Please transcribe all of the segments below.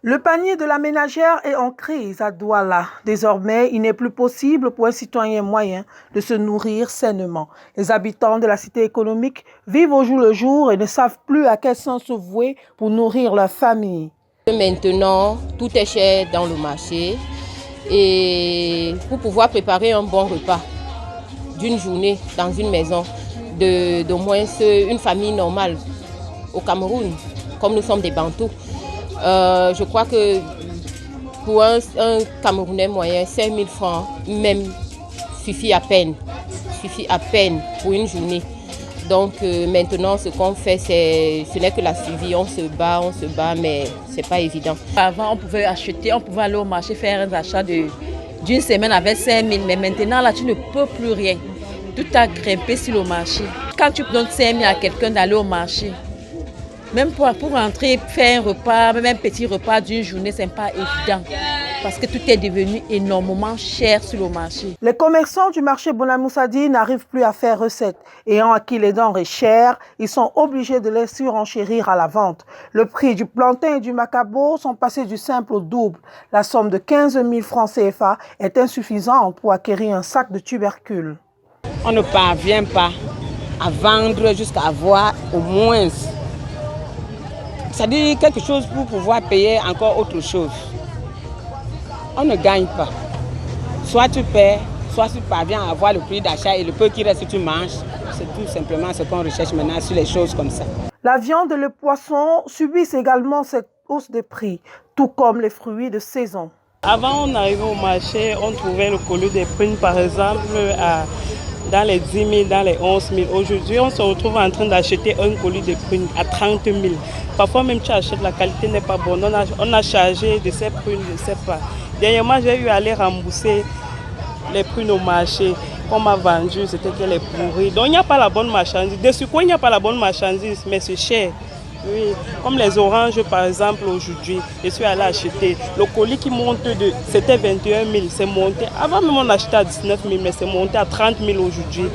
Le panier de la ménagère est en crise à Douala. Désormais, il n'est plus possible pour un citoyen moyen de se nourrir sainement. Les habitants de la cité économique vivent au jour le jour et ne savent plus à quel sens se vouer pour nourrir leur famille. Maintenant, tout est cher dans le marché et pour pouvoir préparer un bon repas d'une journée dans une maison d'au moins une famille normale au Cameroun, comme nous sommes des Bantous, je crois que pour un Camerounais moyen, 5 000 francs même suffit à peine pour une journée. Donc maintenant, ce qu'on fait, ce n'est que la suivi. On se bat, mais ce n'est pas évident. Avant, on pouvait acheter, on pouvait aller au marché faire un achat d'une semaine avec 5 000. Mais maintenant, là, tu ne peux plus rien. Tout a grimpé sur le marché. Quand tu donnes 5 000 à quelqu'un d'aller au marché, même pour rentrer, faire un repas, même un petit repas d'une journée, ce n'est pas évident. Parce que tout est devenu énormément cher sur le marché. Les commerçants du marché Bonamoussadi n'arrivent plus à faire recette. Ayant acquis les denrées chères, ils sont obligés de les surenchérir à la vente. Le prix du plantain et du macabo sont passés du simple au double. La somme de 15 000 francs CFA est insuffisante pour acquérir un sac de tubercules. On ne parvient pas à vendre jusqu'à avoir au moins, c'est-à-dire quelque chose pour pouvoir payer encore autre chose. On ne gagne pas. Soit tu paies, soit tu parviens à avoir le prix d'achat et le peu qui reste, tu manges. C'est tout simplement ce qu'on recherche maintenant sur les choses comme ça. La viande et le poisson subissent également cette hausse de prix, tout comme les fruits de saison. Avant, on arrivait au marché, on trouvait le colis des prunes, par exemple, dans les 10 000, dans les 11 000. Aujourd'hui, on se retrouve en train d'acheter un colis de prunes à 30 000. Parfois, même tu achètes, la qualité n'est pas bonne. On a chargé de ces prunes, je ne sais pas. Dernièrement, j'ai eu à aller rembourser les prunes au marché. On m'a vendu, c'était qu'elle est pourrie. Donc, il n'y a pas la bonne marchandise. De ce quoi, il n'y a pas la bonne marchandise, mais c'est cher. Oui, comme les oranges, par exemple, aujourd'hui, je suis allé acheter. Le colis qui monte c'était 21 000, c'est monté. Avant même, on achetait à 19 000, mais c'est monté à 30 000 aujourd'hui.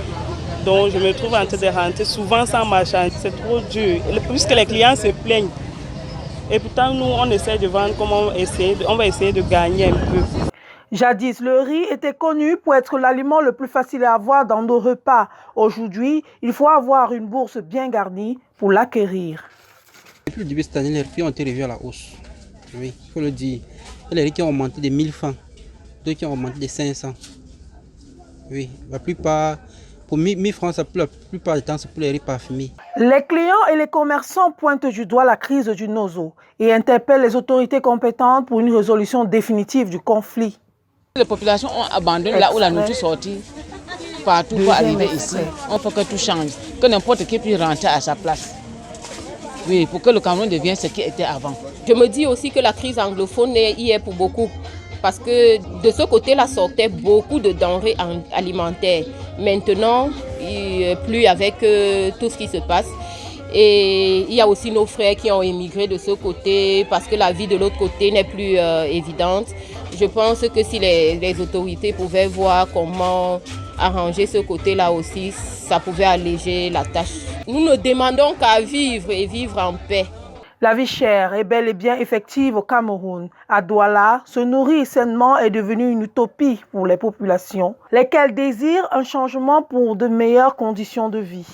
Donc, je me trouve en train de rentrer souvent sans marchandise. C'est trop dur, puisque les clients se plaignent. Et pourtant, nous, on essaie de vendre, on va essayer de gagner un peu. Jadis, le riz était connu pour être l'aliment le plus facile à avoir dans nos repas. Aujourd'hui, il faut avoir une bourse bien garnie pour l'acquérir. Depuis le début de cette année, les prix ont été revus à la hausse. Oui, il faut le dire. Il y a les riz qui ont augmenté de 1 000 francs, d'autres qui ont augmenté de 500. Oui, la plupart, pour 1 000 francs, la plupart du temps, c'est pour les riz parfumés. Les clients et les commerçants pointent du doigt la crise du Nozo et interpellent les autorités compétentes pour une résolution définitive du conflit. Les populations ont abandonné là où la nourriture sortit partout pour arriver ici. On faut que tout change, que n'importe qui puisse rentrer à sa place. Oui, pour que le Cameroun devienne ce qu'il était avant. Je me dis aussi que la crise anglophone y est pour beaucoup. Parce que de ce côté-là sortait beaucoup de denrées alimentaires. Maintenant, plus avec tout ce qui se passe. Et il y a aussi nos frères qui ont émigré de ce côté parce que la vie de l'autre côté n'est plus évidente. Je pense que si les autorités pouvaient voir comment arranger ce côté-là aussi, ça pouvait alléger la tâche. Nous ne demandons qu'à vivre et vivre en paix. La vie chère est bel et bien effective au Cameroun. À Douala, se nourrir sainement est devenu une utopie pour les populations, lesquelles désirent un changement pour de meilleures conditions de vie.